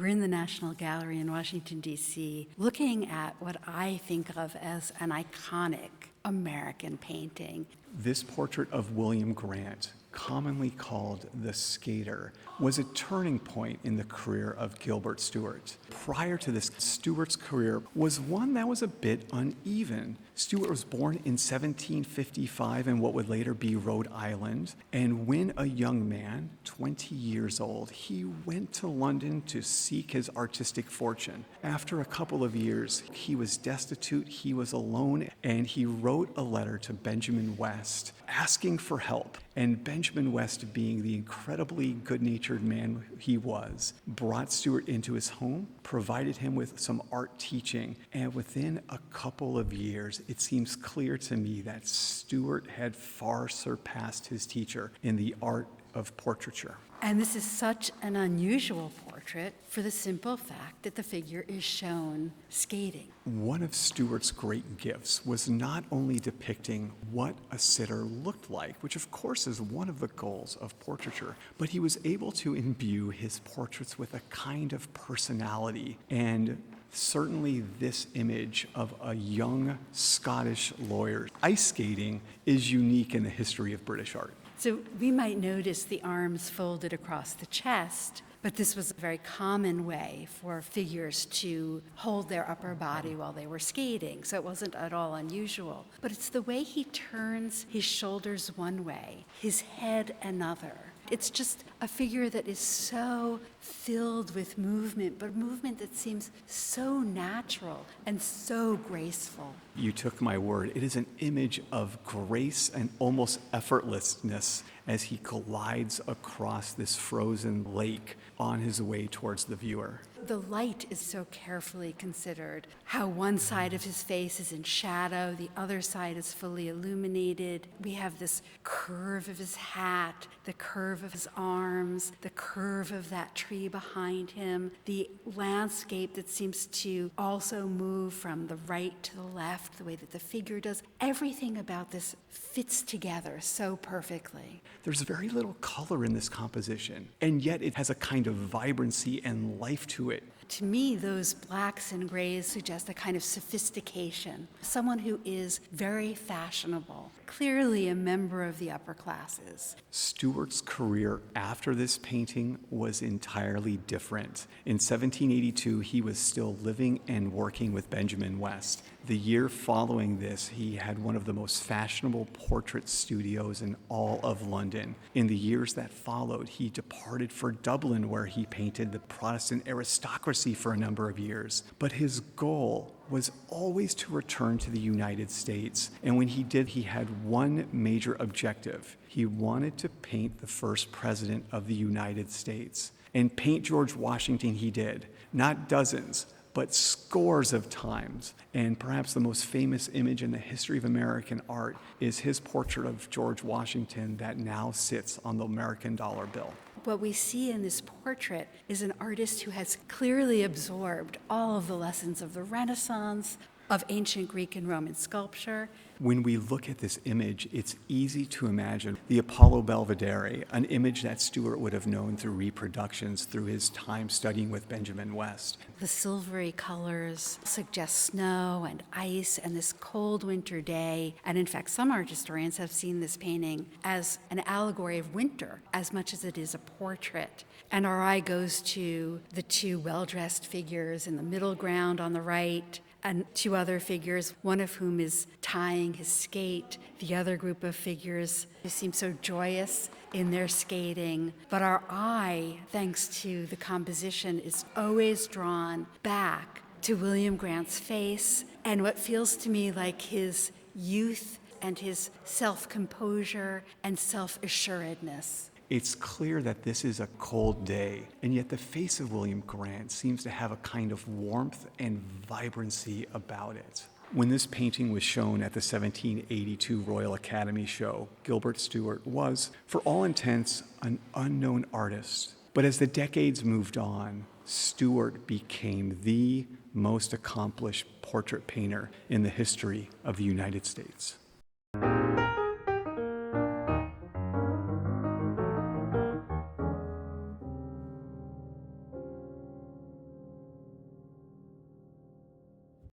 We're in the National Gallery in Washington, D.C., looking at what I think of as an iconic American painting. This portrait of William Grant, commonly called the Skater, was a turning point in the career of Gilbert Stuart. Prior to this, Stuart's career was one that was a bit uneven. Stuart was born in 1755 in what would later be Rhode Island, and when a young man, 20 years old, he went to London to seek his artistic fortune. After a couple of years, he was destitute, he was alone, and he wrote a letter to Benjamin West asking for help. And Benjamin West, being the incredibly good-natured man he was, brought Stuart into his home, provided him with some art teaching, and within a couple of years, it seems clear to me that Stuart had far surpassed his teacher in the art of portraiture. And this is such an unusual portrait for the simple fact that the figure is shown skating. One of Stuart's great gifts was not only depicting what a sitter looked like, which of course is one of the goals of portraiture, but he was able to imbue his portraits with a kind of personality. And certainly this image of a young Scottish lawyer ice skating is unique in the history of British art. So we might notice the arms folded across the chest, but this was a very common way for figures to hold their upper body while they were skating, so it wasn't at all unusual. But it's the way he turns his shoulders one way, his head another. It's just a figure that is so filled with movement, but movement that seems so natural and so graceful. You took my word. It is an image of grace and almost effortlessness as he glides across this frozen lake on his way towards the viewer. The light is so carefully considered. How one side of his face is in shadow, the other side is fully illuminated. We have this curve of his hat, the curve of his arms, the curve of that tree behind him, the landscape that seems to also move from the right to the left, the way that the figure does. Everything about this fits together so perfectly. There's very little color in this composition, and yet it has a kind of vibrancy and life to it. To me, those blacks and grays suggest a kind of sophistication, someone who is very fashionable, clearly a member of the upper classes. Stuart's career after this painting was entirely different. In 1782, he was still living and working with Benjamin West. The year following this, he had one of the most fashionable portrait studios in all of London. In the years that followed, he departed for Dublin, where he painted the Protestant aristocracy for a number of years. But his goal was always to return to the United States. And when he did, he had one major objective. He wanted to paint the first president of the United States. And paint George Washington he did, not dozens, but scores of times. And perhaps the most famous image in the history of American art is his portrait of George Washington that now sits on the American dollar bill. What we see in this portrait is an artist who has clearly absorbed all of the lessons of the Renaissance, of ancient Greek and Roman sculpture. When we look at this image, it's easy to imagine the Apollo Belvedere, an image that Stuart would have known through reproductions through his time studying with Benjamin West. The silvery colors suggest snow and ice and this cold winter day. And in fact, some art historians have seen this painting as an allegory of winter as much as it is a portrait. And our eye goes to the two well-dressed figures in the middle ground on the right, and two other figures, one of whom is tying his skate. The other group of figures who seem so joyous in their skating. But our eye, thanks to the composition, is always drawn back to William Grant's face and what feels to me like his youth and his self-composure and self-assuredness. It's clear that this is a cold day, and yet the face of William Grant seems to have a kind of warmth and vibrancy about it. When this painting was shown at the 1782 Royal Academy show, Gilbert Stuart was, for all intents, an unknown artist. But as the decades moved on, Stuart became the most accomplished portrait painter in the history of the United States.